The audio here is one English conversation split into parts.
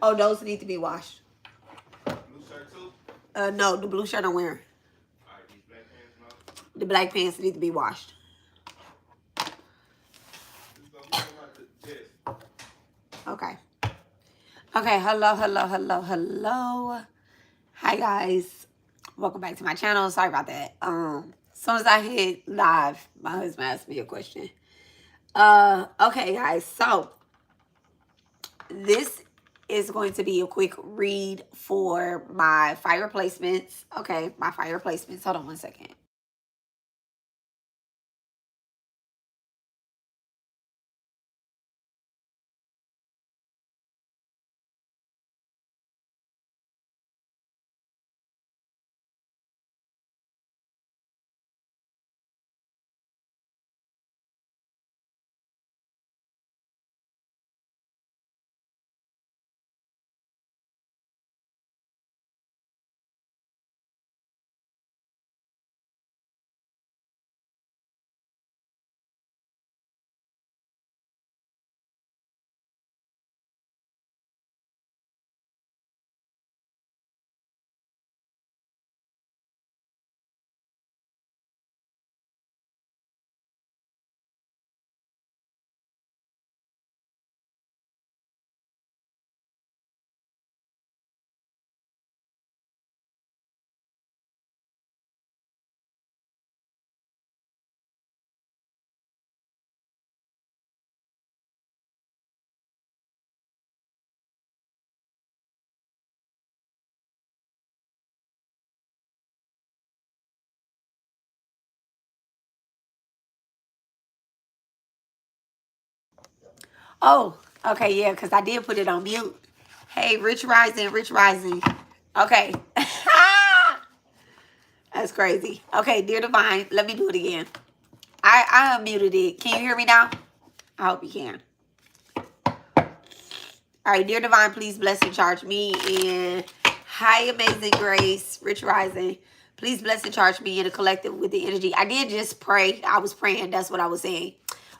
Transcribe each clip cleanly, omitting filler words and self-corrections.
Oh, those need to be washed. Blue shirt too? No, the blue shirt I'm wearing. Alright, these black pants, no? The black pants need to be washed. Okay. Okay, hello. Hi guys. Welcome back to my channel. Sorry about that. As soon as I hit live, my husband asked me a question. Okay guys, so this is going to be a quick read for my fire placements. Okay, my fire placements. Hold on one second. Oh, okay, yeah, because I did put it on mute. Hey, Rich Rising. Okay. That's crazy. Okay, dear Divine, let me do it again. I unmuted it. Can you hear me now? I hope you can. All right, dear Divine, please bless and charge me in high amazing grace, Rich Rising. Please bless and charge me in a collective with the energy. I did just pray. I was praying. That's what I was saying.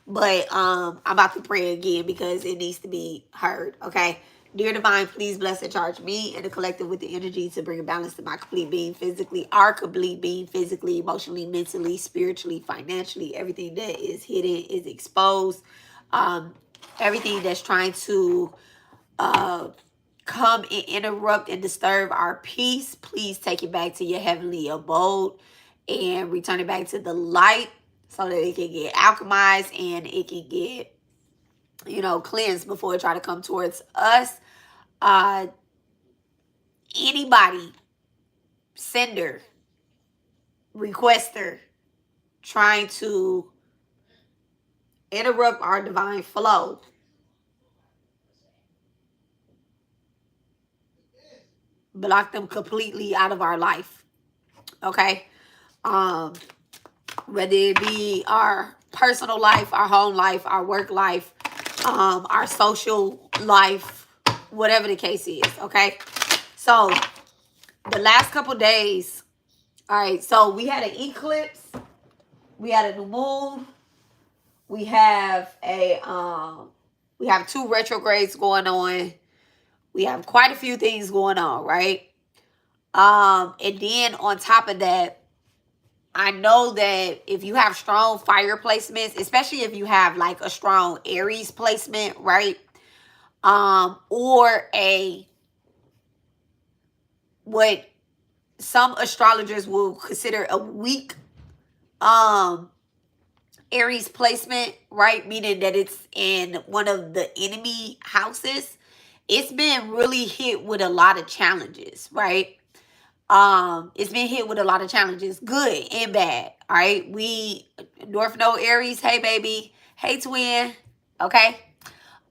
But I'm about to pray again because it needs to be heard, okay? Dear Divine, please bless and charge me and the collective with the energy to bring a balance to my complete being physically, our complete being physically, emotionally, mentally, spiritually, financially. Everything that is hidden is exposed. Everything that's trying to come and interrupt and disturb our peace, please take it back to your heavenly abode and return it back to the light, so that it can get alchemized and it can get, cleansed before it try to come towards us. Anybody, sender, requester, trying to interrupt our divine flow, block them completely out of our life. Okay? Whether it be our personal life, our home life, our work life, our social life, whatever the case is, okay? So, the last couple days, all right, so we had an eclipse, we had a new moon, we have we have 2 retrogrades going on, we have quite a few things going on, right? And then on top of that, I know that if you have strong fire placements, especially if you have like a strong Aries placement, right? Or what some astrologers will consider a weak Aries placement, right? Meaning that it's in one of the enemy houses. It's been really hit with a lot of challenges, right? It's been hit with a lot of challenges, good and bad. All right, we North Node Aries. Hey, baby. Hey, twin. Okay.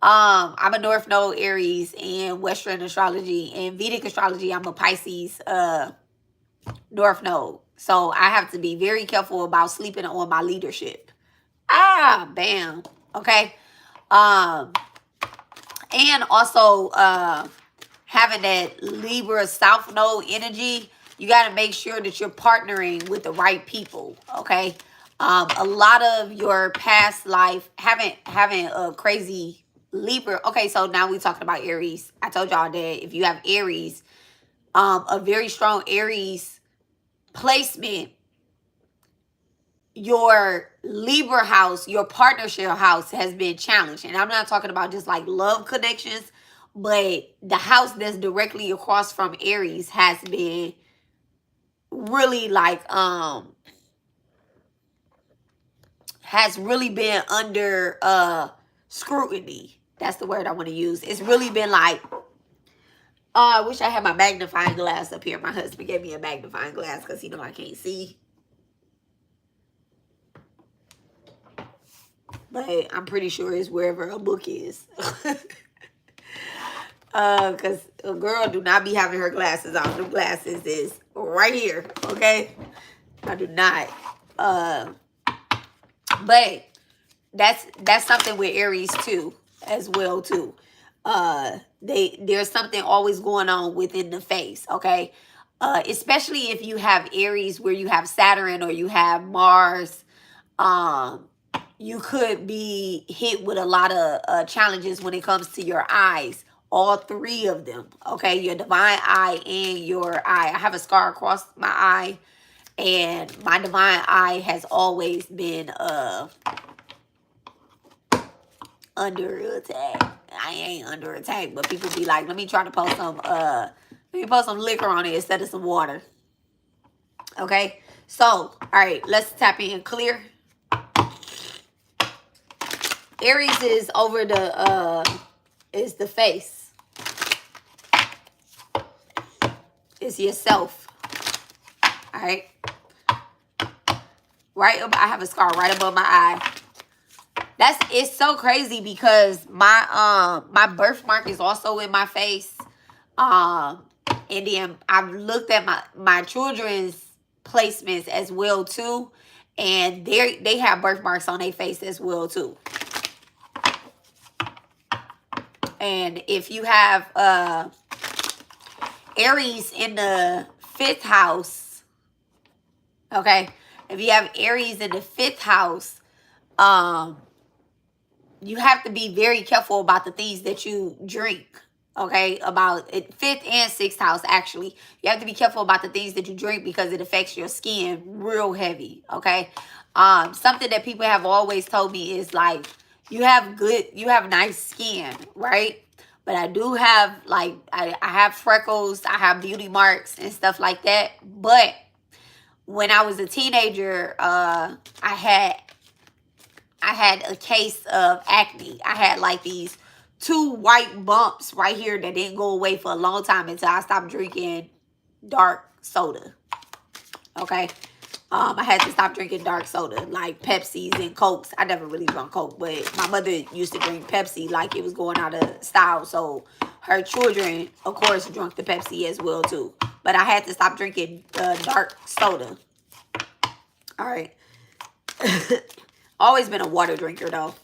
I'm a North Node Aries in Western astrology and Vedic astrology. I'm a Pisces North Node, so I have to be very careful about sleeping on my leadership. Bam. Okay. And also having that Libra South Node energy, you got to make sure that you're partnering with the right people, okay? A lot of your past life, having a crazy Libra. Okay, so now we're talking about Aries. I told y'all that if you have Aries, a very strong Aries placement, your Libra house, your partnership house has been challenged. And I'm not talking about just like love connections, but the house that's directly across from Aries has been really like has really been under scrutiny. That's the word I want to use. It's really been like, oh, I wish I had my magnifying glass up here. My husband gave me a magnifying glass because I can't see. But I'm pretty sure it's wherever a book is. Because a girl do not be having her glasses on. Them glasses is right here, okay? I do not. But that's something with Aries too, as well too. There's something always going on within the face, okay? Especially if you have Aries where you have Saturn or you have Mars, you could be hit with a lot of challenges when it comes to your eyes. All three of them, okay? Your divine eye and your eye. I have a scar across my eye, and my divine eye has always been under attack. I ain't under attack, but people be like, let me try to post some liquor on it instead of some water. Okay? So, all right, let's tap in. Clear. Aries is over is the face. It's yourself. All right? I have a scar right above my eye. It's so crazy because my birthmark is also in my face. And then I've looked at my children's placements as well too, and they have birthmarks on their face as well too. And if you have Aries in the 5th house, okay, if you have Aries in the 5th house, you have to be very careful about the things that you drink. Okay, about it, 5th and 6th house, actually. You have to be careful about the things that you drink because it affects your skin real heavy. Okay, something that people have always told me is like, you have nice skin, right? But I do have like, I have freckles, I have beauty marks and stuff like that. But when I was a teenager, I had a case of acne. I had like these 2 white bumps right here that didn't go away for a long time until I stopped drinking dark soda. Okay. I had to stop drinking dark soda, like Pepsis and Cokes. I never really drunk Coke, but my mother used to drink Pepsi like it was going out of style. So her children, of course, drank the Pepsi as well too. But I had to stop drinking dark soda. All right. Always been a water drinker though.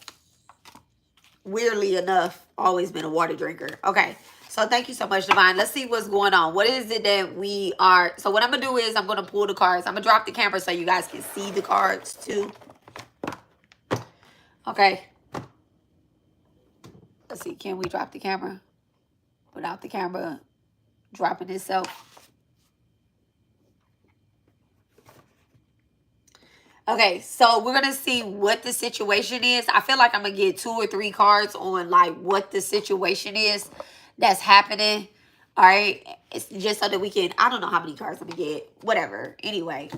Weirdly enough, always been a water drinker. Okay, so thank you so much, Divine. Let's see what's going on. What is it that we are... So what I'm going to do is I'm going to pull the cards. I'm going to drop the camera so you guys can see the cards too. Okay. Let's see. Can we drop the camera without the camera dropping itself? Okay, so we're going to see what the situation is. I feel like I'm going to get 2 or 3 cards on like what the situation is that's happening. All right, it's just so that we can... I don't know how many cards I'm going to get. Whatever. Anyway,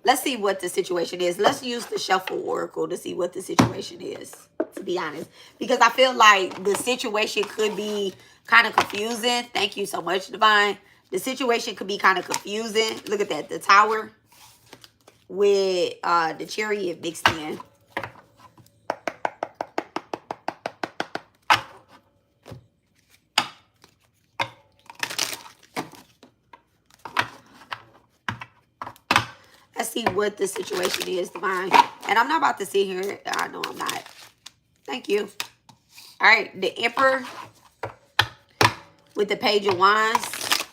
let's see what the situation is. Let's use the Shuffle Oracle to see what the situation is, to be honest. Because I feel like the situation could be kind of confusing. Thank you so much, Divine. The situation could be kind of confusing. Look at that. The Tower with the Chariot mixed in. Let's see what the situation is, Divine. And I'm not about to sit here. I know I'm not. Thank you. All right, the Emperor with the Page of Wands.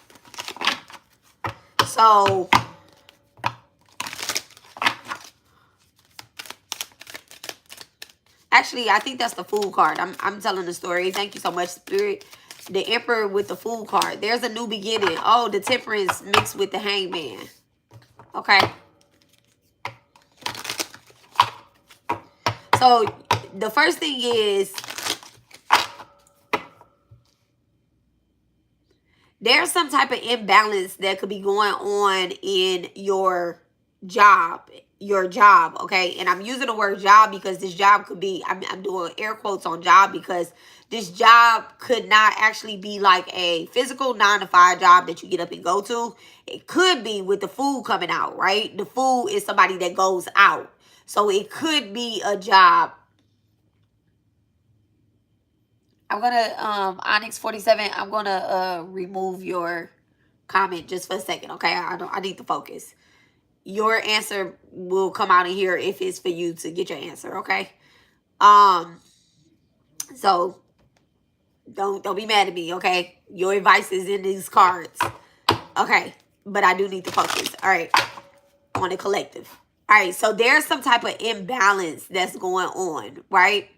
So Actually, I think that's the Fool card. I'm telling the story. Thank you so much, Spirit. The Emperor with the Fool card. There's a new beginning. Oh, the Temperance mixed with the Hangman. Okay. So the first thing is there's some type of imbalance that could be going on in your job. Okay? And I'm using the word job because this job could be, I'm doing air quotes on job because this job could not actually be like a physical 9-to-5 job that you get up and go to. It could be with the Fool coming out, right? The Fool is somebody that goes out. So it could be a job. I'm gonna Onyx 47, I'm gonna remove your comment just for a second, okay? I need to focus. Your answer will come out in here if it's for you to get your answer, okay? So don't be mad at me, okay? Your advice is in these cards. Okay, but I do need to focus. All right, on the collective. All right, so there's some type of imbalance that's going on, right?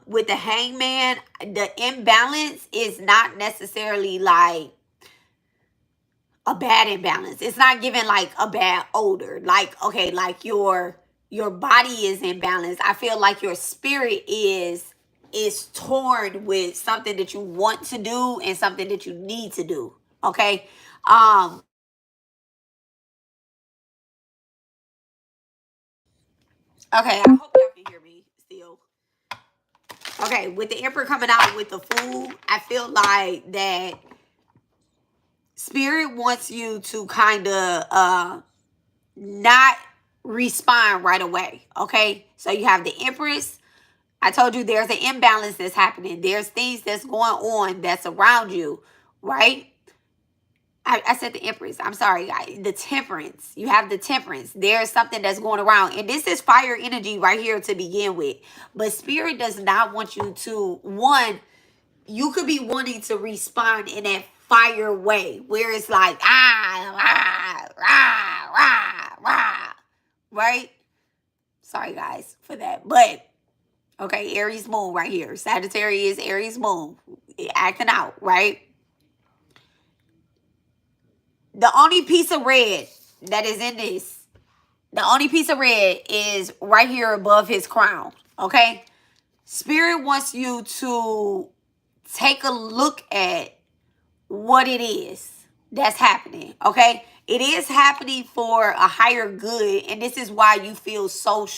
With the Hangman, the imbalance is not necessarily like a bad imbalance. It's not giving like a bad odor. Like, okay, like your body is imbalanced. I feel like your spirit is torn with something that you want to do and something that you need to do. Okay. Okay, I hope y'all can hear me still. Okay, with the Emperor coming out with the Fool, I feel like that Spirit wants you to kind of not respond right away. Okay, so you have the Empress. I told you there's an imbalance that's happening. There's things that's going on that's around you, right? I said the Empress. I'm sorry, the Temperance. You have the Temperance. There's something that's going around. And this is fire energy right here to begin with. But Spirit does not want you to, one, you could be wanting to respond in that fire way where it's like, right? Sorry, guys, for that. But, okay, Aries moon right here. Sagittarius, Aries moon. Acting out, right? The only piece of red that is in this, the only piece of red is right here above his crown, okay? Spirit wants you to take a look at what it is that's happening, okay? It is happening for a higher good, and this is why you feel so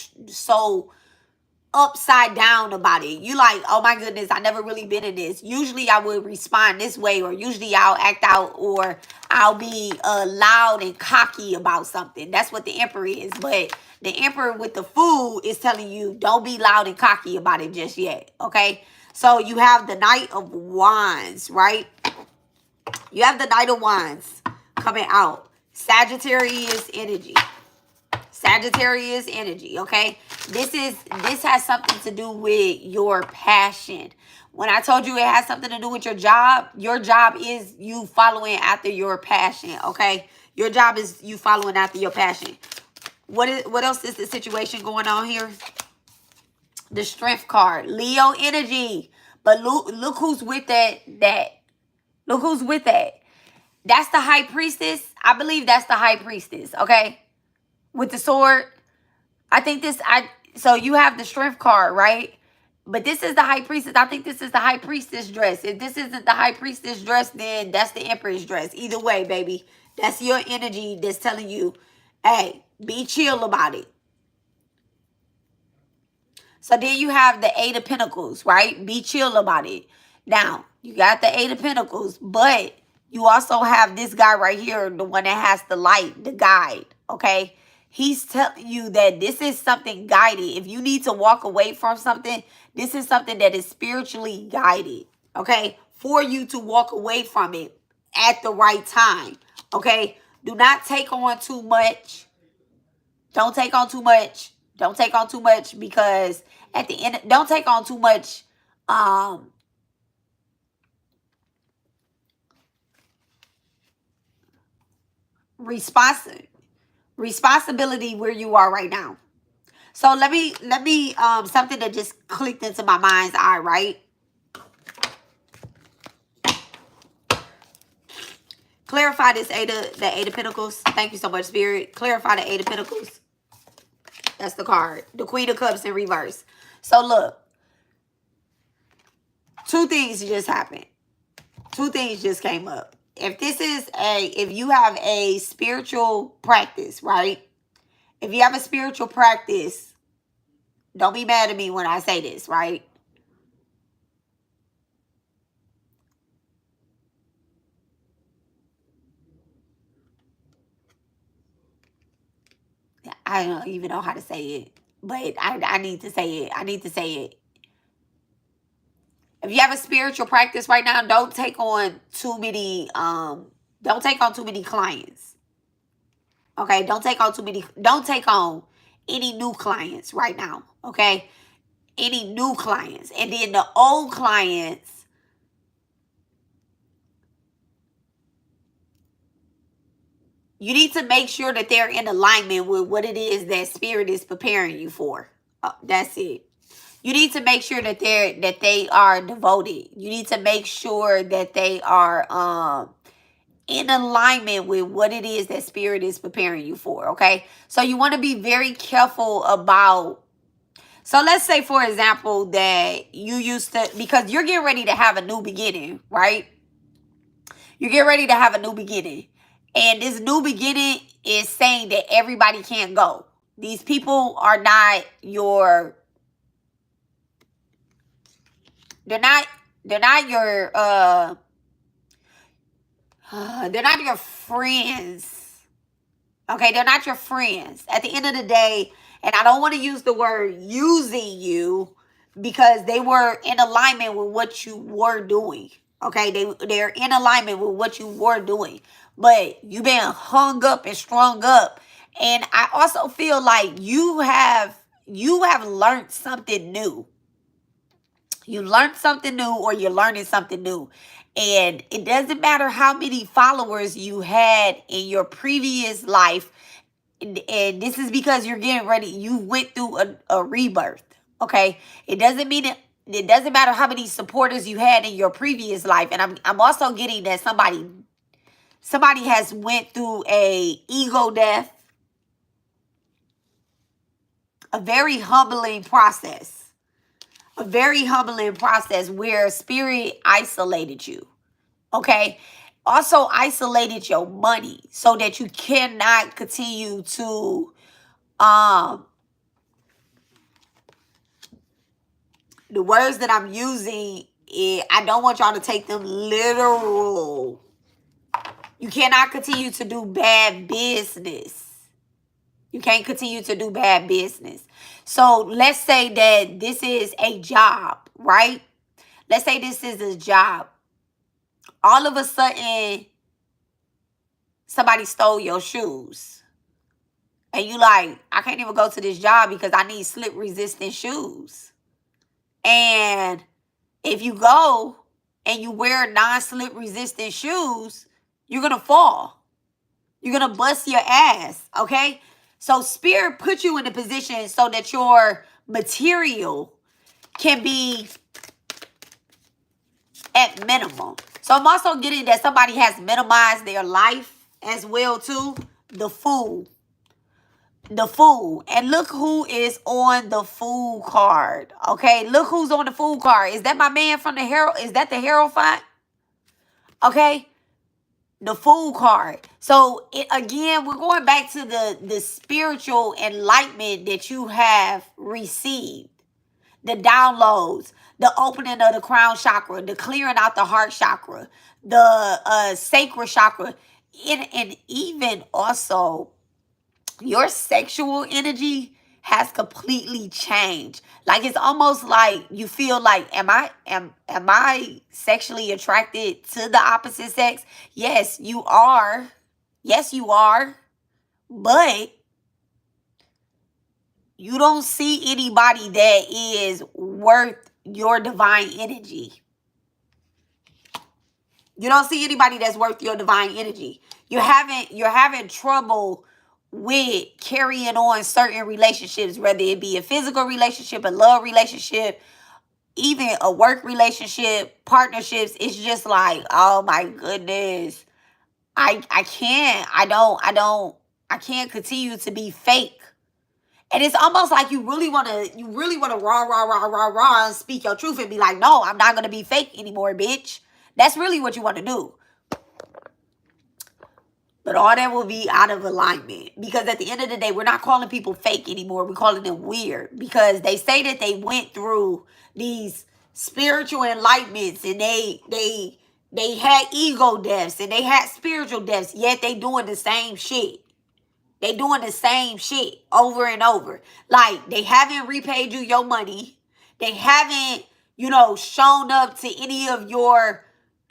upside down about it. You like, oh my goodness, I never really been in this. Usually I would respond this way, or usually I'll act out, or I'll be loud and cocky about something. That's what the Emperor is. But the Emperor with the Fool is telling you, don't be loud and cocky about it just yet, okay? So you have the Knight of Wands, right? You have the Knight of Wands coming out. Sagittarius energy. Sagittarius energy, okay? This has something to do with your passion. When I told you it has something to do with your job is you following after your passion, okay? Your job is you following after your passion. What else is the situation going on here? The Strength card, Leo energy. But look who's with that. Look who's with that. That's the High Priestess. I believe that's the High Priestess, okay? With the sword. So you have the Strength card, right? But this is the High Priestess. I think this is the High Priestess dress. If this isn't the High Priestess dress, then that's the Empress dress. Either way, baby. That's your energy that's telling you, hey, be chill about it. So then you have the Eight of Pentacles, right? Be chill about it. Now, you got the Eight of Pentacles, but you also have this guy right here, the one that has the light, the guide, okay? He's telling you that this is something guided. If you need to walk away from something, this is something that is spiritually guided, okay? For you to walk away from it at the right time, okay? Do not take on too much. Don't take on too much. Don't take on too much because at the end, don't take on too much responsibility where you are right now. So let me something that just clicked into my mind's eye, right? Clarify this the Eight of Pentacles. Thank you so much, Spirit. Clarify the Eight of Pentacles. That's the card. The Queen of Cups in reverse. So look, two things just happened. Two things just came up. If you have a spiritual practice, right? If you have a spiritual practice, don't be mad at me when I say this, right? I don't even know how to say it, but I need to say it. I need to say it. If you have a spiritual practice right now, don't take on too many clients. Okay, don't take on any new clients right now. Okay? Any new clients. And then the old clients, you need to make sure that they're in alignment with what it is that Spirit is preparing you for. That's it. You need to make sure that they are devoted. You need to make sure that they are in alignment with what it is that Spirit is preparing you for, okay? So you want to be very careful about, so let's say, for example, that you used to, because you're getting ready to have a new beginning, right? You're getting ready to have a new beginning. And this new beginning is saying that everybody can't go. These people are not your, they're not your, they're not your friends. Okay, they're not your friends. At the end of the day, and I don't want to use the word using you, because they were in alignment with what you were doing. Okay, they're in alignment with what you were doing. But you've been hung up and strung up. And I also feel like you have learned something new. You learned something new, or you're learning something new. And it doesn't matter how many followers you had in your previous life. And this is because you're getting ready. You went through a rebirth. Okay. It doesn't matter how many supporters you had in your previous life. And I'm also getting that somebody has went through a ego death. A very humbling process. A very humbling process where Spirit isolated you. Okay? Also isolated your money so that you cannot continue to the words that I'm using, I don't want y'all to take them literal. You cannot continue to do bad business. You can't continue to do bad business. So let's say that this is a job, right? Let's say this is a job. All of a sudden, somebody stole your shoes. And you like, I can't even go to this job because I need slip-resistant shoes. And if you go and you wear non-slip resistant shoes, you're going to fall. You're going to bust your ass, okay? So Spirit put you in a position so that your material can be at minimum. So I'm also getting that somebody has minimized their life as well too. The Fool. The Fool. And look who is on the Fool card. Okay, look who's on the Fool card. Is that my man from the Herald? Is that the Hierophant? Okay, the Fool card. So again, we're going back to the spiritual enlightenment that you have received. The downloads, the opening of the crown chakra, the clearing out the heart chakra, the sacral chakra, and even also your sexual energy has completely changed. Like it's almost like you feel like, am I sexually attracted to the opposite sex? Yes, you are. Yes, you are. But you don't see anybody that is worth your divine energy. You don't see anybody that's worth your divine energy. You're having trouble with carrying on certain relationships, whether it be a physical relationship, a love relationship, even a work relationship, partnerships. It's just like, oh my goodness, I can't continue to be fake. And it's almost like you really want to rah and speak your truth and be like, no, I'm not going to be fake anymore, bitch. That's really what you want to do. But all that will be out of alignment, because at the end of the day, we're not calling people fake anymore. We're calling them weird, because they say that they went through these spiritual enlightenments and they had ego deaths and they had spiritual deaths, yet they doing the same shit. They doing the same shit over and over. Like, they haven't repaid you your money. They haven't, shown up to any of your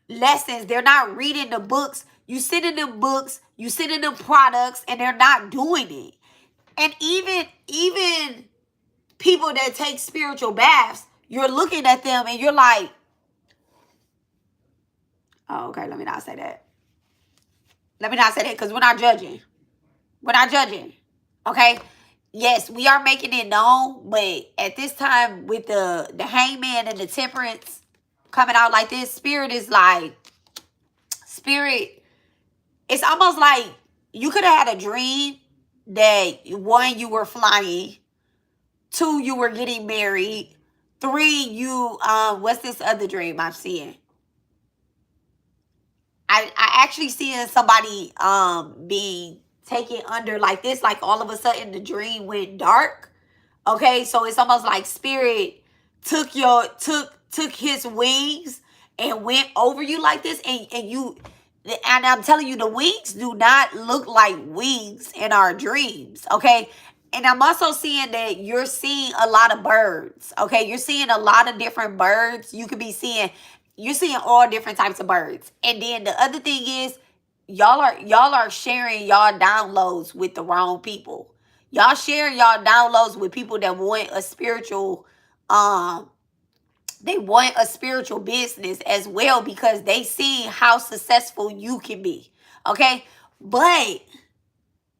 lessons. They're not reading the books. You sit in them books, you sit in them products, and they're not doing it. And even people that take spiritual baths, you're looking at them and you're like, oh, okay, let me not say that. Let me not say that, because we're not judging. We're not judging. Okay? Yes, we are making it known, but at this time, with the hangman and the temperance coming out like this, spirit, it's almost like you could have had a dream that, 1, you were flying, 2, you were getting married, 3, you, what's this other dream I'm seeing? I actually seeing somebody being taken under like this, like all of a sudden the dream went dark. Okay, so it's almost like spirit took his wings and went over you like this, and I'm telling you, the wings do not look like wings in our dreams, okay? And I'm also seeing that you're seeing a lot of birds, okay? You're seeing a lot of different birds. You're seeing all different types of birds. And then the other thing is, y'all are sharing y'all downloads with the wrong people. Y'all sharing y'all downloads with people that want a spiritual, they want a spiritual business as well, because they see how successful you can be. Okay? But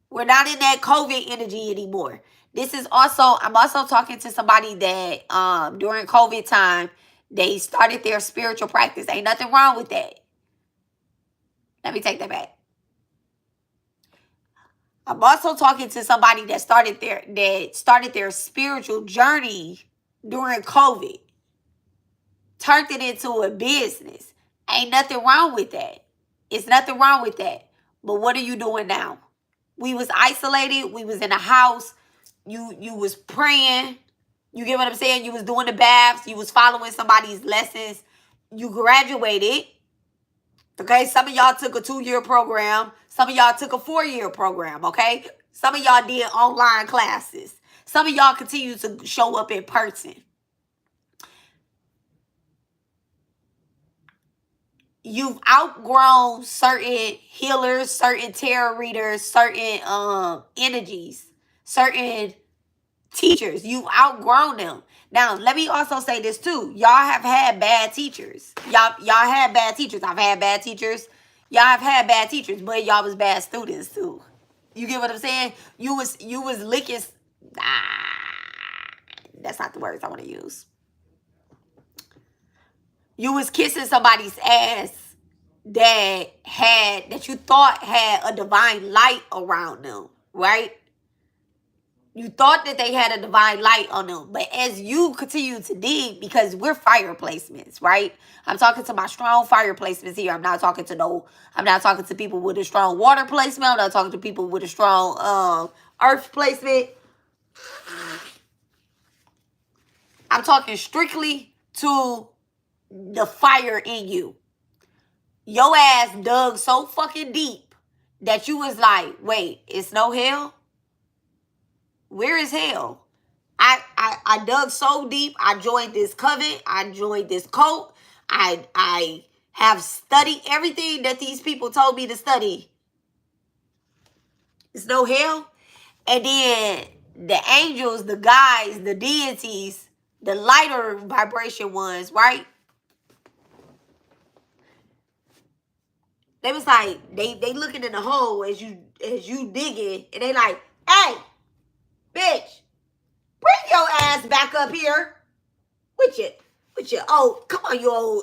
we're not in that COVID energy anymore. I'm also talking to somebody that during COVID time, they started their spiritual practice. Ain't nothing wrong with that. Let me take that back. I'm also talking to somebody that started their spiritual journey during COVID. Turned it into a business. Ain't nothing wrong with that. It's nothing wrong with that. But what are you doing now? We was isolated. We was in a house. You was praying. You get what I'm saying? You was doing the baths. You was following somebody's lessons. You graduated. Okay? Some of y'all took a 2-year program. Some of y'all took a 4-year program. Okay? Some of y'all did online classes. Some of y'all continue to show up in person. You've outgrown certain healers, certain tarot readers, certain energies, certain teachers. You've outgrown them. Now, let me also say this too. Y'all have had bad teachers. Y'all had bad teachers. I've had bad teachers. Y'all have had bad teachers, but y'all was bad students too. You get what I'm saying? You was licking. That's not the words I want to use. You was kissing somebody's ass that you thought had a divine light around them, right? You thought that they had a divine light on them. But as you continue to dig, because we're fire placements, right? I'm talking to my strong fire placements here. I'm not talking to people with a strong water placement. I'm not talking to people with a strong earth placement. I'm talking strictly to the fire in you. Your ass dug so fucking deep that you was like, wait, it's no hell? Where is hell? I dug so deep. I joined this coven. I joined this cult. I have studied everything that these people told me to study. It's no hell? And then the angels, the guides, the deities, the lighter vibration ones, right? They was like, they looking in the hole as you digging, and they like, hey, bitch, bring your ass back up here with your old, come on, your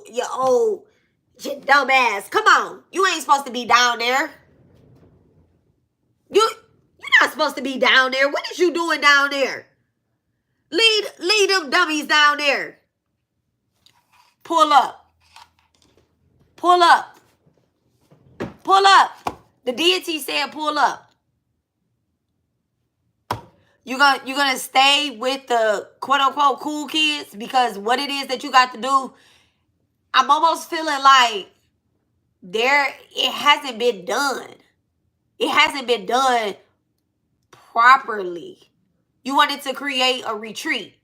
dumb ass. Come on. You ain't supposed to be down there. You're not supposed to be down there. What is you doing down there? Lead them dummies down there. Pull up. Pull up. Pull up. The deity said pull up. You're gonna stay with the quote unquote cool kids because what it is that you got to do, I'm almost feeling like it hasn't been done. It hasn't been done properly. You wanted to create a retreat,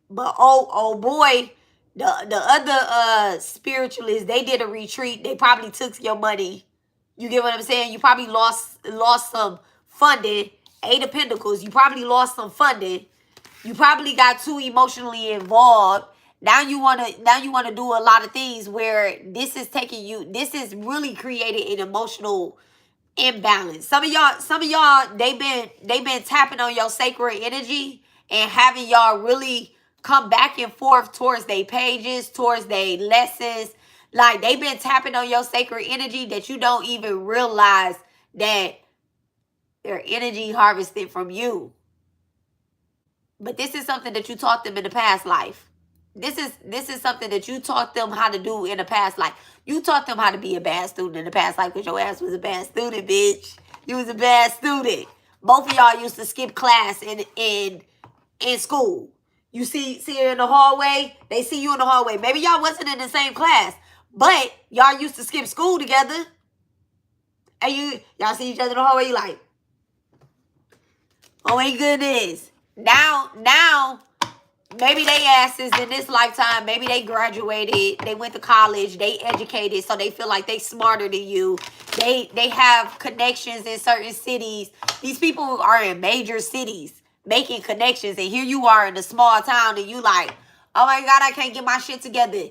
but oh boy, the other spiritualists, they did a retreat. They probably took your money. You get what I'm saying? You probably lost some funding. Eight of Pentacles. You probably lost some funding. You probably got too emotionally involved. Now you wanna do a lot of things where this is really created an emotional imbalance. Some of y'all, they been tapping on your sacred energy and having y'all really come back and forth towards their pages, towards their lessons. Like they've been tapping on your sacred energy that you don't even realize that their energy harvested from you. But this is something that you taught them in the past life. This is something that you taught them how to do in the past life. You taught them how to be a bad student in the past life because your ass was a bad student, bitch. You was a bad student. Both of y'all used to skip class in school. You see her in the hallway. They see you in the hallway. Maybe y'all wasn't in the same class, but y'all used to skip school together. And y'all see each other in the hallway. You like, oh my goodness. Now, maybe they asses in this lifetime, maybe they graduated, they went to college, they educated, so they feel like they smarter than you. They have connections in certain cities. These people are in major cities making connections, and here you are in a small town, and you like, oh my God, I can't get my shit together.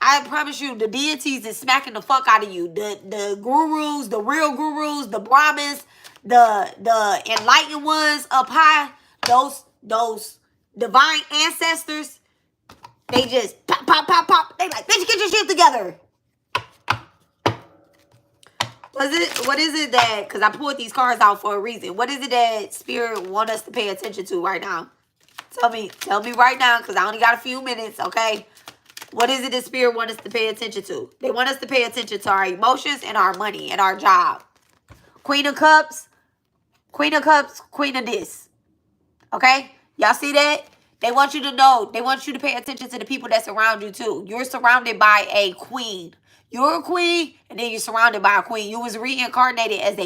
I promise you, the deities is smacking the fuck out of you. The gurus, the real gurus, the Brahmins, the enlightened ones up high, those divine ancestors, they just pop, pop, pop, pop. They like, bitch, get your shit together. What is it that, because I pulled these cards out for a reason. What is it that Spirit want us to pay attention to right now? Tell me right now, because I only got a few minutes, okay? What is it that Spirit want us to pay attention to? They want us to pay attention to our emotions and our money and our job. Queen of Cups, Queen of Cups, Queen of this. Okay? Y'all see that? They want you to know. They want you to pay attention to the people that surround you too. You're surrounded by a queen. You're a queen, and then you're surrounded by a queen. You was reincarnated as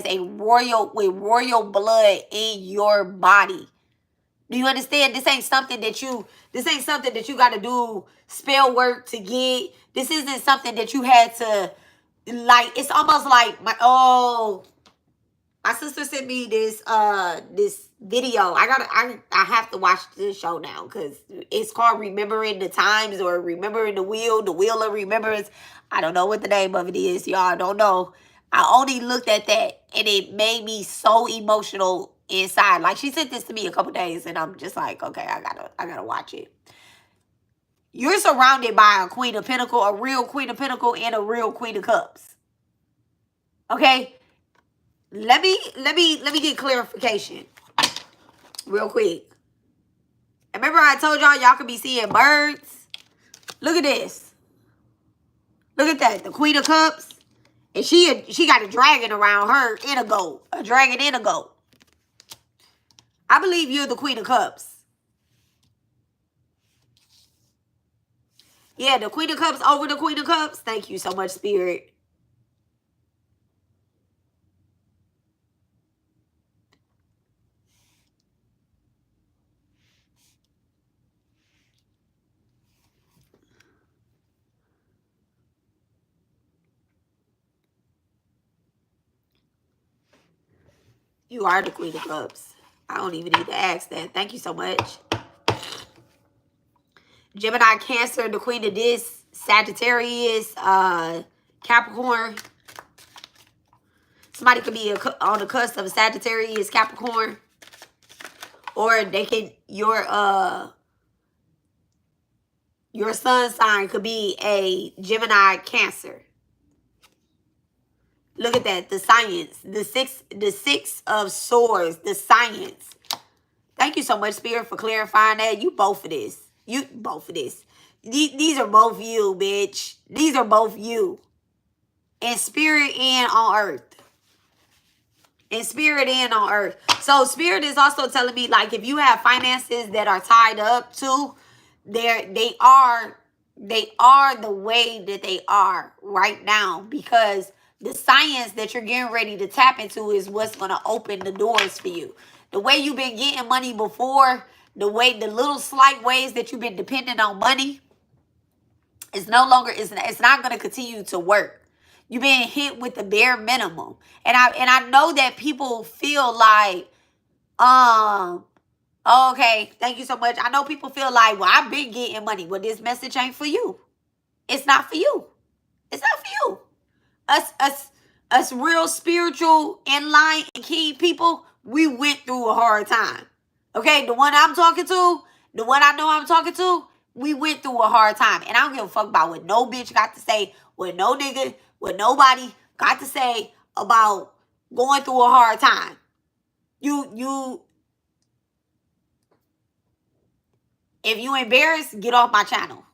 a royal with royal blood in your body. Do you understand? This ain't something that you got to do spell work to get. This isn't something that you had to, like, it's almost like my sister sent me this video. I have to watch this show now because it's called Remembering the Times or Remembering the Wheel of Remembrance. I don't know what the name of it is, y'all. I don't know. I only looked at that and it made me so emotional inside. Like, she sent this to me a couple days and I'm just like, okay, I gotta watch it. You're surrounded by a Queen of Pentacles, a real Queen of Pentacles, and a real Queen of Cups. Okay? Let me get clarification real quick. Remember I told y'all could be seeing birds? Look at this. Look at that. The Queen of Cups. And she got a dragon around her and a goat. A dragon and a goat. I believe you're the Queen of Cups. Yeah, the Queen of Cups over the Queen of Cups. Thank you so much, Spirit. You are the Queen of Cups. I don't even need to ask that. Thank you so much. Gemini, Cancer, the Queen of this, Sagittarius, Capricorn. Somebody could be on the cusp of a Sagittarius, Capricorn. Or they can, your sun sign could be a Gemini, Cancer. Look at that, the science, the six of swords, the science. Thank you so much, Spirit, for clarifying that. You both of this. You both of this. These are both you, bitch. These are both you. In spirit and on earth. In spirit and on earth. So spirit is also telling me, like, if you have finances that are tied up to, they are the way that they are right now, because the science that you're getting ready to tap into is what's going to open the doors for you. The way you've been getting money before, the little slight ways that you've been dependent on money, it's no longer, it's not going to continue to work. You've been hit with the bare minimum. And I know that people feel like, okay, thank you so much. I know people feel like, well, I've been getting money. Well, this message ain't for you. It's not for you. It's not for you. Us real spiritual, in line, and key people, we went through a hard time. Okay, the one I'm talking to, the one I know I'm talking to, we went through a hard time. And I don't give a fuck about what no bitch got to say, what no nigga, what nobody got to say about going through a hard time. If you embarrassed, get off my channel.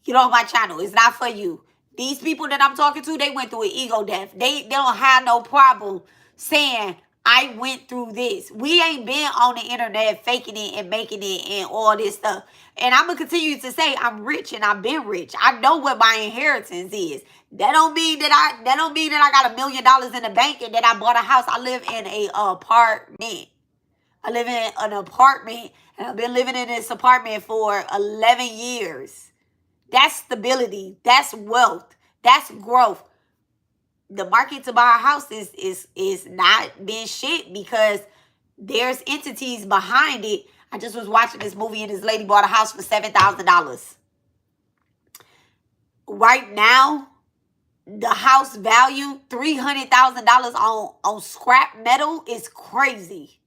Get off my channel. It's not for you. These people that I'm talking to, they went through an ego death. They don't have no problem saying, I went through this. We ain't been on the internet faking it and making it and all this stuff. And I'm going to continue to say I'm rich and I've been rich. I know what my inheritance is. That don't mean that I got $1 million in the bank and that I bought a house. I live in an apartment. I live in an apartment, and I've been living in this apartment for 11 years. That's stability. That's wealth. That's growth. The market to buy a house is not been shit because there's entities behind it. I just was watching this movie and this lady bought a house for $7,000. Right now, the house value, $300,000 on scrap metal is crazy.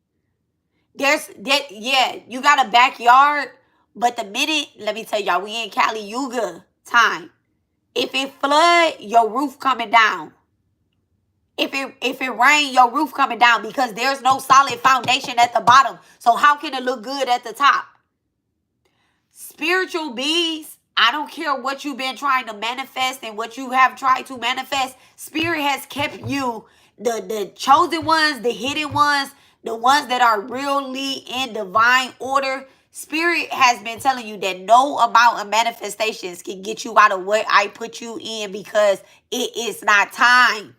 You got a backyard, but the minute, let me tell y'all, we in Kali Yuga time. If it flood, your roof coming down. If it rain, your roof coming down because there's no solid foundation at the bottom. So how can it look good at the top? Spiritual beings, I don't care what you've been trying to manifest and what you have tried to manifest. Spirit has kept you, the chosen ones, the hidden ones, the ones that are really in divine order. Spirit has been telling you that no amount of manifestations can get you out of what I put you in because it is not time.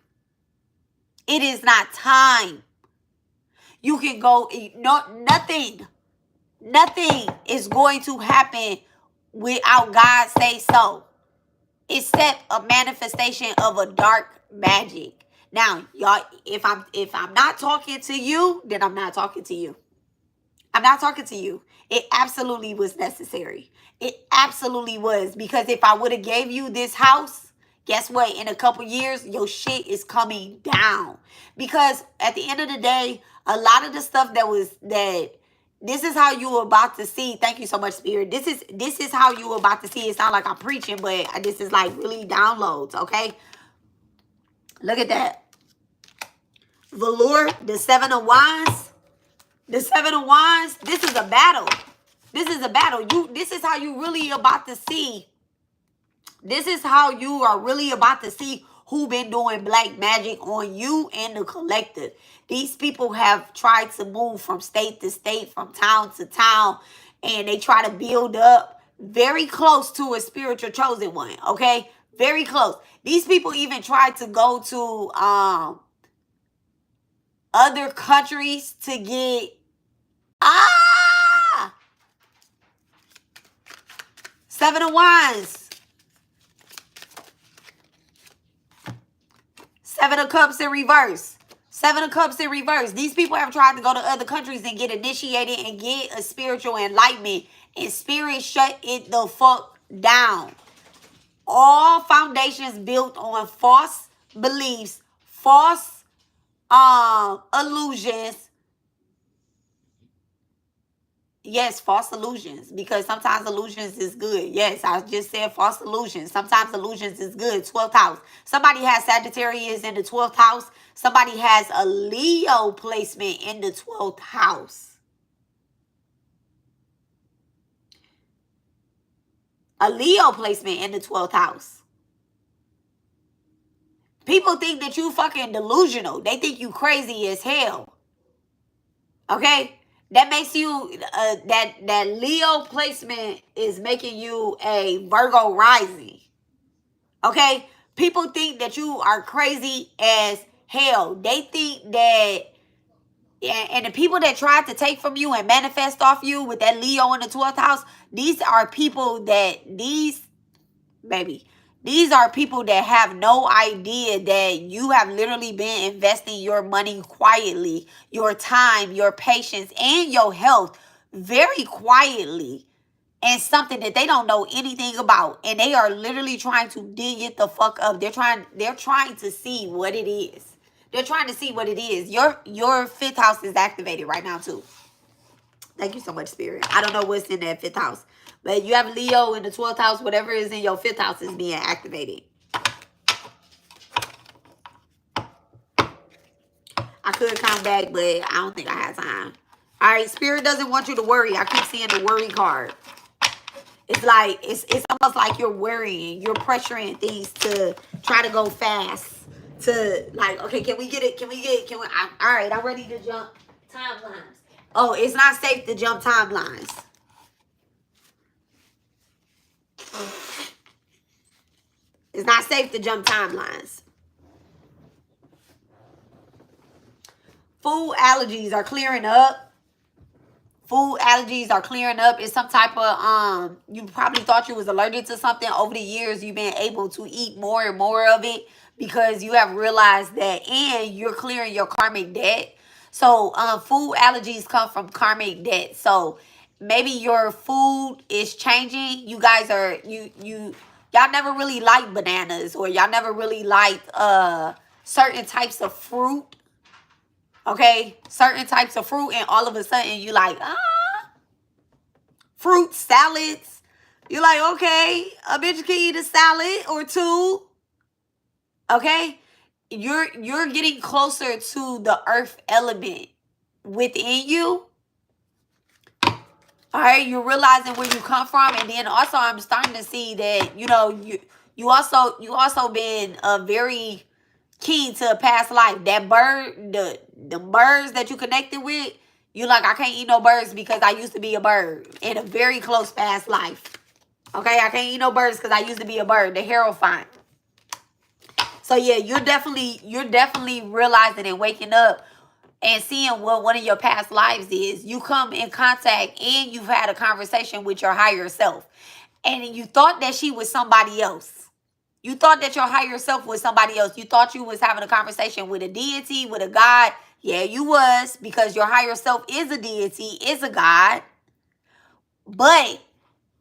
It is not time. You can go, nothing is going to happen without God say so. Except a manifestation of a dark magic. Now, y'all, if I'm not talking to you, then I'm not talking to you. I'm not talking to you. It absolutely was necessary. It absolutely was. Because if I would have gave you this house, guess what? In a couple years, your shit is coming down. Because at the end of the day, a lot of the stuff this is how you were about to see. Thank you so much, Spirit. This is how you were about to see. It's not like I'm preaching, but this is like really downloads, okay? Look at that. Velour, the 7 of Wands. The 7 of Wands, this is a battle. This is a battle. This is how you really about to see. This is how you are really about to see who been doing black magic on you and the collective. These people have tried to move from state to state, from town to town, and they try to build up very close to a spiritual chosen one, okay? Very close. These people even tried to go to other countries to get... Seven of Wands. 7 of Cups in reverse. 7 of Cups in reverse. These people have tried to go to other countries and get initiated and get a spiritual enlightenment. And Spirit shut it the fuck down. All foundations built on false beliefs, false illusions. Yes, false illusions, because sometimes illusions is good. Yes, I just said false illusions. Sometimes illusions is good. 12th house. Somebody has Sagittarius in the 12th house. Somebody has a Leo placement in the 12th house. A Leo placement in the 12th house. People think that you fucking delusional. They think you crazy as hell. Okay? That makes you, that Leo placement is making you a Virgo rising. Okay? People think that you are crazy as hell. They think that, and the people that tried to take from you and manifest off you with that Leo in the 12th house, these are people that, these are people that have no idea that you have literally been investing your money quietly, your time, your patience, and your health very quietly in something that they don't know anything about. And they are literally trying to dig it the fuck up. They're trying to see what it is. They're trying to see what it is. Your fifth house is activated right now too. Thank you so much, Spirit. I don't know what's in that fifth house. But you have Leo in the 12th house. Whatever is in your fifth house is being activated. I could come back, but I don't think I have time. All right, Spirit doesn't want you to worry. I keep seeing the worry card. It's like, it's almost like you're worrying. You're pressuring things to try to go fast. To like, okay, can we get it? All right, I'm ready to jump timelines. Oh, it's not safe to jump timelines. It's not safe to jump timelines. Food allergies are clearing up. Food allergies are clearing up. It's some type of, you probably thought you was allergic to something. Over the years, you've been able to eat more and more of it because you have realized that, and you're clearing your karmic debt. So, food allergies come from karmic debt. So, maybe your food is changing. You guys are, y'all never really liked bananas, or y'all never really liked, certain types of fruit. Okay, certain types of fruit, and all of a sudden you like, fruit salads. You're like, okay, a bitch can eat a salad or two. Okay, you're getting closer to the earth element within you. All right, you're realizing where you come from, and then also I'm starting to see that you also been very key to a past life. That bird, the birds that you connected with, you like, I can't eat no birds because I used to be a bird in a very close past life. Okay, I can't eat no birds because I used to be a bird. The hierophant. So yeah, you're definitely realizing and waking up and seeing what one of your past lives is. You come in contact and you've had a conversation with your higher self, and you thought that she was somebody else. You thought that your higher self was somebody else. You thought you was having a conversation with a deity, with a God. Yeah, you was, because your higher self is a deity, is a God. But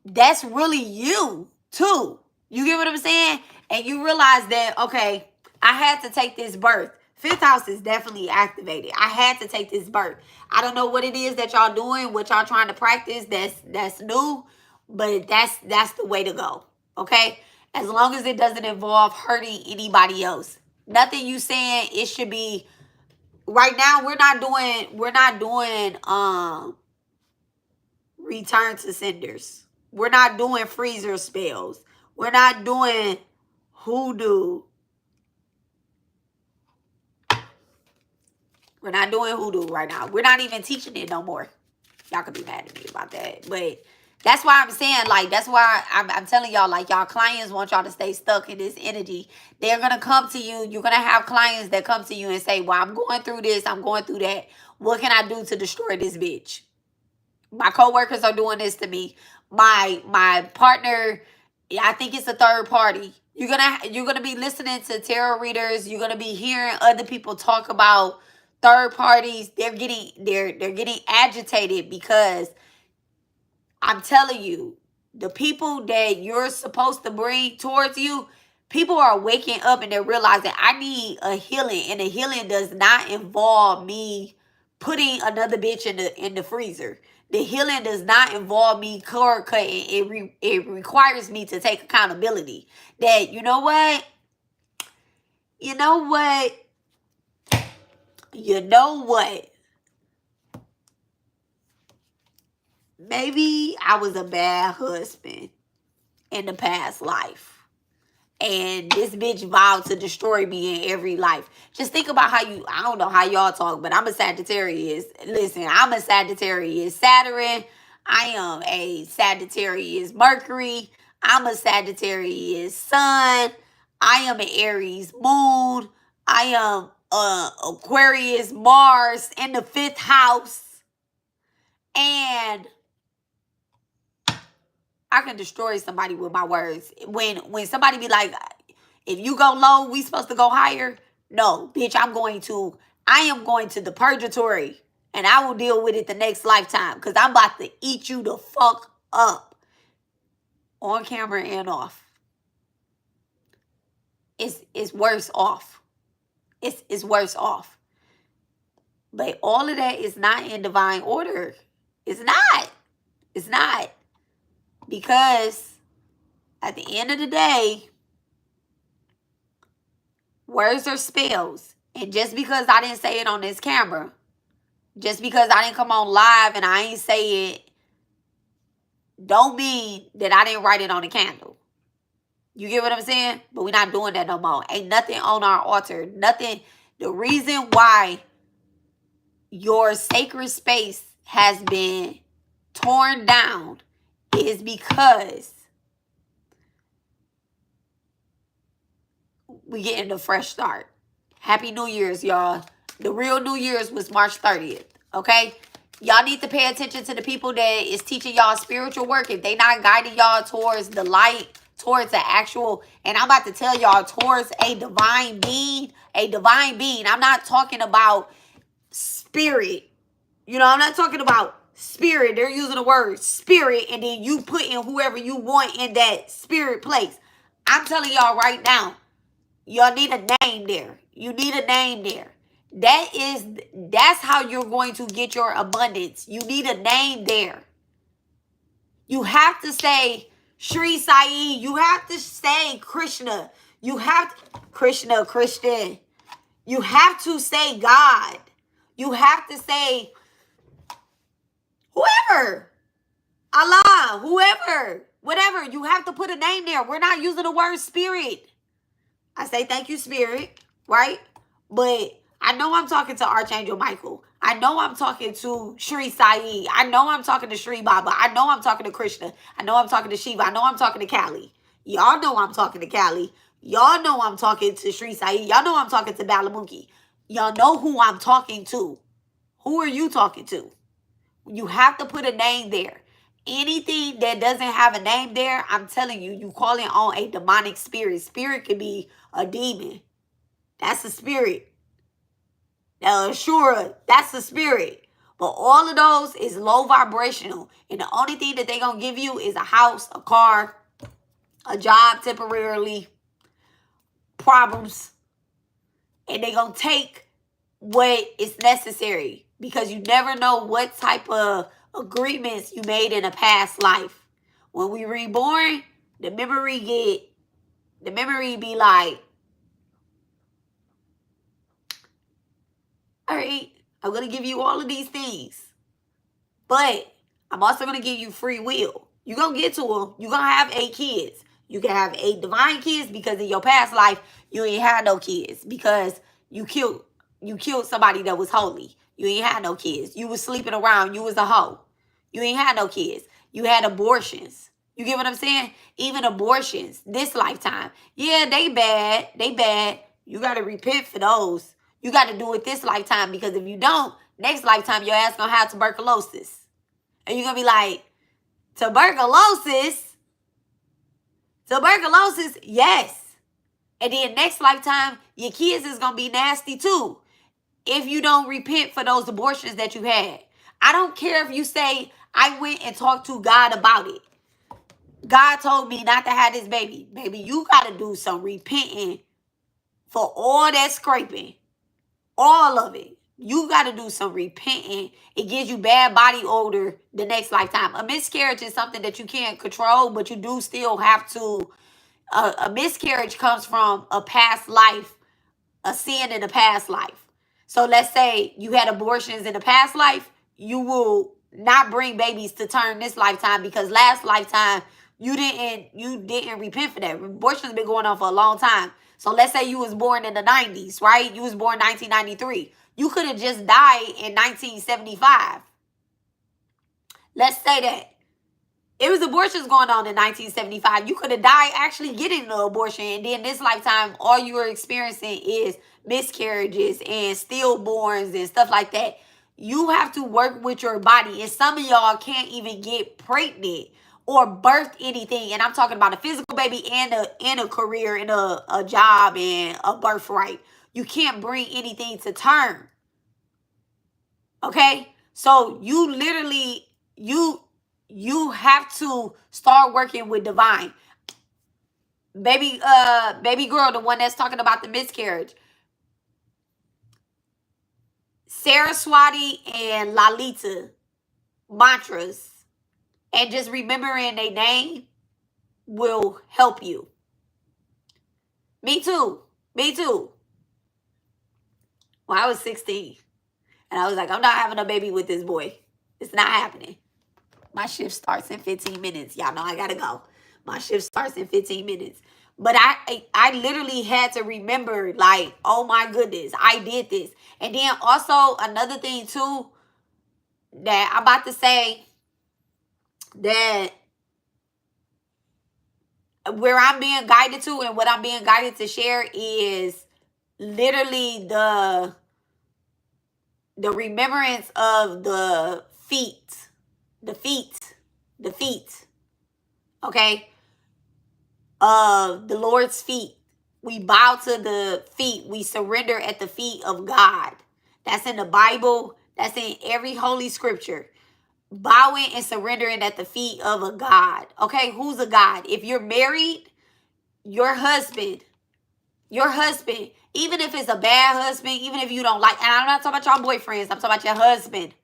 that's really you too. You get what I'm saying? And you realize that, okay, I had to take this birth. Fifth house is definitely activated. I had to take this birth. I don't know what it is that y'all doing, what y'all trying to practice that's new, but that's the way to go. Okay? As long as it doesn't involve hurting anybody else. Nothing you saying, it should be, right now we're not doing return to senders. We're not doing freezer spells. We're not doing hoodoo. We're not doing hoodoo right now. We're not even teaching it no more. Y'all could be mad at me about that. But that's why I'm saying, like, that's why I'm telling y'all, like, y'all clients want y'all to stay stuck in this energy. They're going to come to you. You're going to have clients that come to you and say, well, I'm going through this. I'm going through that. What can I do to destroy this bitch? My coworkers are doing this to me. My partner, I think it's a third party. You're gonna be listening to tarot readers. You're gonna be hearing other people talk about third parties. They're getting agitated because I'm telling you, the people that you're supposed to bring towards you, People are waking up and they're realizing I need a healing, and the healing does not involve me putting another bitch in the freezer. The healing does not involve me cord cutting. It requires me to take accountability. That you know what? You know what? You know what? Maybe I was a bad husband in the past life. And this bitch vowed to destroy me in every life. Just think about how you, I don't know how y'all talk, but I'm a Sagittarius. Listen, I'm a Sagittarius Saturn. I am a Sagittarius Mercury. I'm a Sagittarius Sun. I am an Aries Moon. I am Aquarius Mars in the 5th house. And I can destroy somebody with my words. When somebody be like, if you go low, we supposed to go higher. No, bitch, I am going to the purgatory. And I will deal with it the next lifetime. Because I'm about to eat you the fuck up. On camera and off. It's worse off. It's worse off. But all of that is not in divine order. It's not. It's not. Because at the end of the day, words are spells. And just because I didn't say it on this camera, just because I didn't come on live and I ain't say it, don't mean that I didn't write it on a candle. You get what I'm saying? But we're not doing that no more. Ain't nothing on our altar. Nothing. The reason why your sacred space has been torn down is because we getting a fresh start. Happy New Year's, y'all. The real New Year's was March 30th, okay? Y'all need to pay attention to the people that is teaching y'all spiritual work. If they not guiding y'all towards the light, towards the actual, and I'm about to tell y'all, towards a divine being, I'm not talking about spirit. You know, I'm not talking about spirit. They're using the word spirit, and then you put in whoever you want in that spirit place. I'm telling y'all right now, y'all need a name there. You need a name there. That's how you're going to get your abundance. You need a name there. You have to say Sri Sai. You have to say Krishna. You have to, Christian. You have to say God. You have to say whoever. Allah, whoever, whatever. You have to put a name there. We're not using the word spirit. I say thank you, spirit, right? But I know I'm talking to Archangel Michael. I know I'm talking to Sri Sai. I know I'm talking to Sri Baba. I know I'm talking to Krishna. I know I'm talking to Shiva. I know I'm talking to Kali. Y'all know I'm talking to Kali. Y'all know I'm talking to Sri Sai. Y'all know I'm talking to Balamuki. Y'all know who I'm talking to. Who are you talking to? You have to put a name there. Anything that doesn't have a name there, I'm telling you, you calling on a demonic spirit. Spirit could be a demon. That's a spirit. Sure, that's a spirit. But all of those is low vibrational. And the only thing that they're going to give you is a house, a car, a job temporarily, problems. And they're going to take what is necessary. Because you never know what type of agreements you made in a past life. When we reborn, the memory be like, all right, I'm going to give you all of these things. But I'm also going to give you free will. You're going to get to them. You're going to have 8 kids. You can have 8 divine kids because in your past life, you ain't had no kids. Because you killed somebody that was holy. You ain't had no kids. You was sleeping around. You was a hoe. You ain't had no kids. You had abortions. You get what I'm saying? Even abortions, this lifetime. Yeah, they bad. They bad. You got to repent for those. You got to do it this lifetime because if you don't, next lifetime your ass going to have tuberculosis. And you're going to be like, tuberculosis? Tuberculosis? Yes. And then next lifetime, your kids is going to be nasty too. If you don't repent for those abortions that you had. I don't care if you say, I went and talked to God about it. God told me not to have this baby. Baby, you got to do some repenting for all that scraping. All of it. You got to do some repenting. It gives you bad body odor the next lifetime. A miscarriage is something that you can't control, but you do still have to. A miscarriage comes from a past life, a sin in a past life. So let's say you had abortions in the past life, you will not bring babies to term this lifetime because last lifetime you didn't repent for that. Abortion's been going on for a long time. So let's say you was born in the 90s, right? You was born 1993. You could have just died in 1975. Let's say that. It was abortions going on in 1975. You could have died actually getting the abortion. And then this lifetime, all you are experiencing is miscarriages and stillborns and stuff like that. You have to work with your body. And some of y'all can't even get pregnant or birth anything. And I'm talking about a physical baby and a career and a job and a birthright. You can't bring anything to term. Okay? So you literally, you have to start working with divine. Baby girl, the one that's talking about the miscarriage. Saraswati and Lalita mantras and just remembering their name will help you. Me too. Me too. When I was 16 and I was like, I'm not having a baby with this boy. It's not happening. My shift starts in 15 minutes. Y'all know I gotta go. My shift starts in 15 minutes. But I literally had to remember, like, oh my goodness, I did this. And then also another thing too that I'm about to say, that where I'm being guided to and what I'm being guided to share is literally the remembrance of the feet. The feet. Okay? Of the Lord's feet. We bow to the feet. We surrender at the feet of God. That's in the Bible. That's in every holy scripture. Bowing and surrendering at the feet of a God. Okay, who's a God? If you're married, your husband, even if it's a bad husband, even if you don't like, and I'm not talking about your boyfriends, I'm talking about your husband.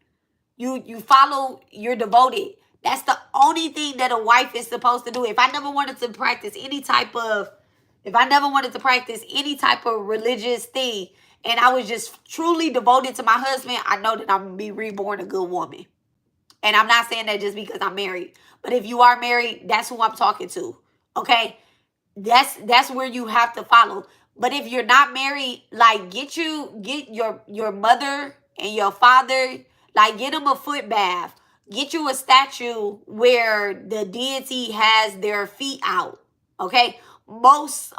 You follow, you're devoted. That's the only thing that a wife is supposed to do. If I never wanted to practice any type of religious thing, and I was just truly devoted to my husband, I know that I'm going to be reborn a good woman. And I'm not saying that just because I'm married. But if you are married, that's who I'm talking to. Okay? That's where you have to follow. But if you're not married, like get your mother and your father, like get them a foot bath. Get you a statue where the deity has their feet out. Okay? Most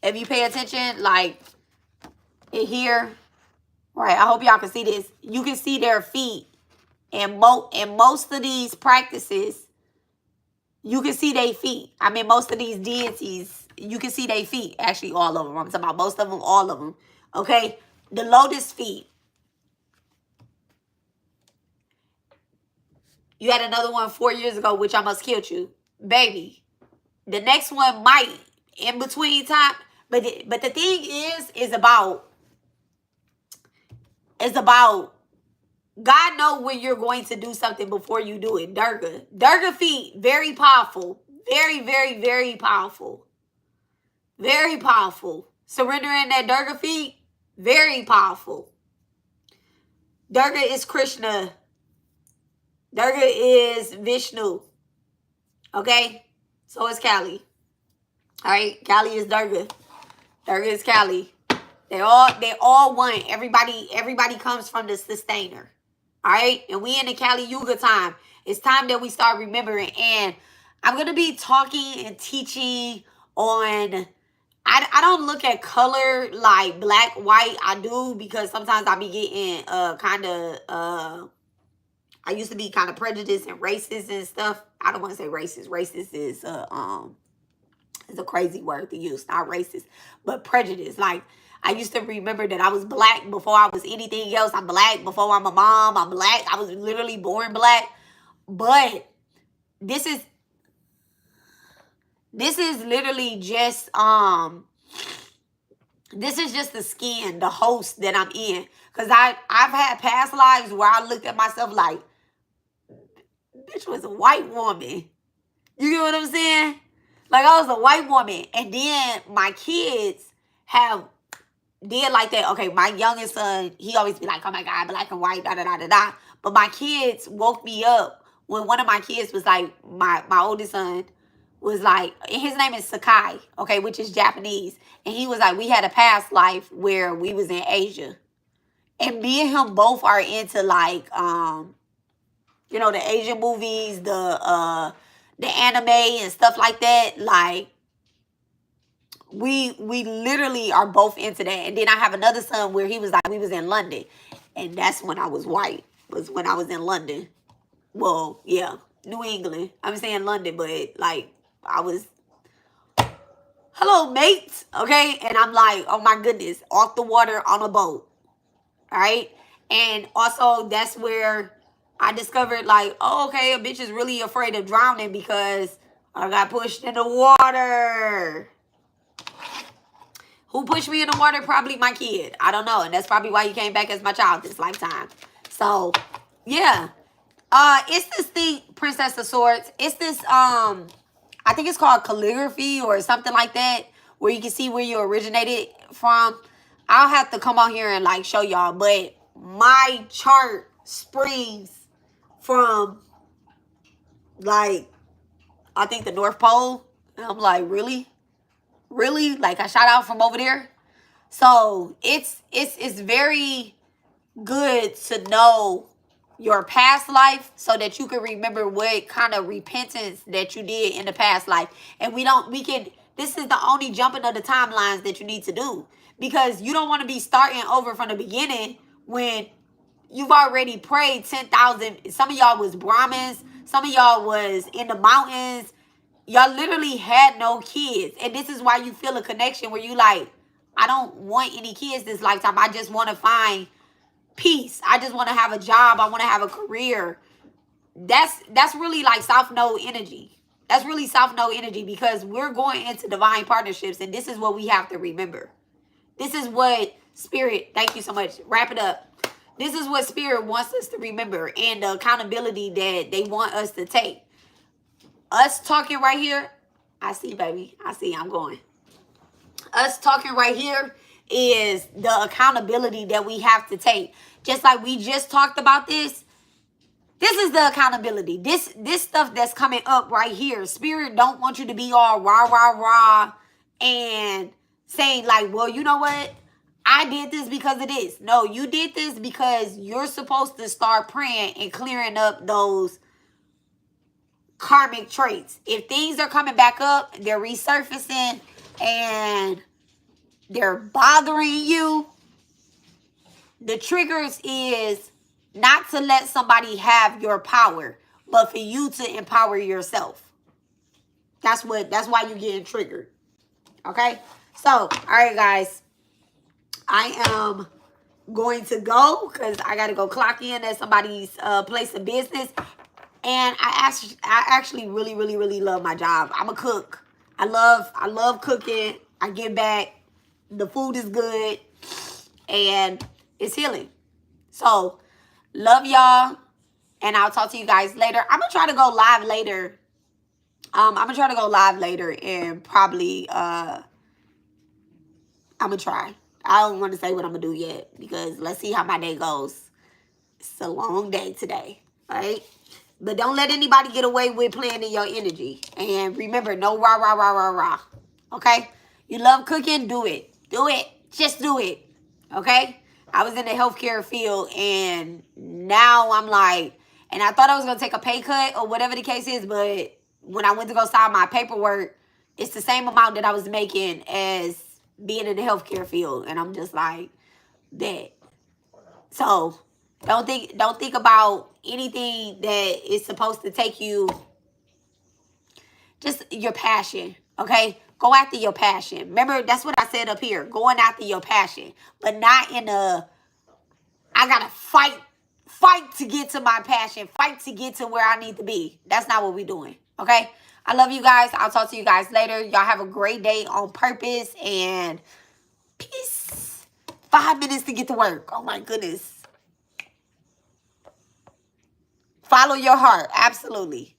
if you pay attention, like in here, right, I hope y'all can see this. You can see their feet. And most of these practices, you can see their feet. I mean, most of these deities, you can see their feet. Actually, all of them. I'm talking about most of them, all of them. Okay? The lotus feet. You had another one 4 years ago, which almost killed you. Baby. The next one might, in between time. But the thing is about God know when you're going to do something before you do it. Durga feet, very powerful. Very, very, very powerful. Very powerful. Surrendering that Durga feet, very powerful. Durga is Krishna. Durga is Vishnu. Okay? So is Kali. Alright? Kali is Durga. Durga is Kali. They all one. Everybody comes from the sustainer. Alright? And we in the Kali Yuga time. It's time that we start remembering. And I'm going to be talking and teaching on... I don't look at color like black, white. I do because sometimes I be getting I used to be kind of prejudiced and racist and stuff. I don't want to say racist. Racist is a crazy word to use. Not racist, but prejudice. Like, I used to remember that I was black before I was anything else. I'm black before I'm a mom. I'm black. I was literally born black. But this is literally just this is just the skin, the host that I'm in. Because I've had past lives where I looked at myself like, bitch was a white woman. You get what I'm saying? Like, I was a white woman. And then my kids have did like that. Okay, my youngest son, he always be like, oh my God, black and white, da da da da da. But my kids woke me up when one of my kids was like, my oldest son was like, and his name is Sakai, okay, which is Japanese. And he was like, we had a past life where we was in Asia. And me and him both are into like, you know, the Asian movies, the anime and stuff like that. Like, we literally are both into that. And then I have another son where he was like, we was in London. And that's when I was white, was when I was in London. Well, yeah, New England. I'm saying London, but like, I was, hello, mates, okay? And I'm like, oh my goodness, off the water on a boat, all right? And also, that's where I discovered, like, oh, okay, a bitch is really afraid of drowning because I got pushed in the water. Who pushed me in the water? Probably my kid. I don't know. And that's probably why he came back as my child this lifetime. So, yeah. It's this thing, Princess of Swords. It's this, I think it's called calligraphy or something like that, where you can see where you originated from. I'll have to come on here and like show y'all, but my chart springs from like, I think the North Pole. And I'm like, really? Really? Like, I shot out from over there? So it's very good to know your past life so that you can remember what kind of repentance that you did in the past life. And this is the only jumping of the timelines that you need to do, because you don't want to be starting over from the beginning when you've already prayed 10,000. Some of y'all was Brahmins. Some of y'all was in the mountains. Y'all literally had no kids. And this is why you feel a connection where you like, I don't want any kids this lifetime. I just want to find peace. I just want to have a job. I want to have a career. That's really like South Node energy. That's really South Node energy, because we're going into divine partnerships, and this is what we have to remember. This is what Spirit, thank you so much. Wrap it up. This is what Spirit wants us to remember, and the accountability that they want us to take. Us talking right here, I see, baby. I see, I'm going. Us talking right here is the accountability that we have to take. Just like we just talked about this. This is the accountability. This stuff that's coming up right here. Spirit don't want you to be all rah, rah, rah and saying like, well, you know what? I did this because of this. No, you did this because you're supposed to start praying and clearing up those karmic traits. If things are coming back up, they're resurfacing, and they're bothering you, the triggers is not to let somebody have your power, but for you to empower yourself. That's why you're getting triggered. Okay? So, all right, guys. I am going to go because I got to go clock in at somebody's place of business. And I actually really, really, really love my job. I'm a cook. I love cooking. I get back. The food is good. And it's healing. So, love y'all. And I'll talk to you guys later. I'm going to try to go live later. And probably, I'm going to try. I don't want to say what I'm going to do yet, because let's see how my day goes. It's a long day today. All right? But don't let anybody get away with playing in your energy. And remember, no rah, rah, rah, rah, rah. Okay? You love cooking? Do it. Do it. Just do it. Okay? I was in the healthcare field, and now I'm like, and I thought I was going to take a pay cut or whatever the case is, but when I went to go sign my paperwork, it's the same amount that I was making as being in the healthcare field. And I'm just like, that. So, don't think about anything that is supposed to take you, just your passion, okay? Go after your passion. Remember, that's what I said up here, going after your passion, but not in a, I gotta fight fight to get to my passion, fight to get to where I need to be. That's not what we're doing, okay? I love you guys. I'll talk to you guys later. Y'all have a great day on purpose, and peace. 5 minutes to get to work. Oh, my goodness. Follow your heart. Absolutely.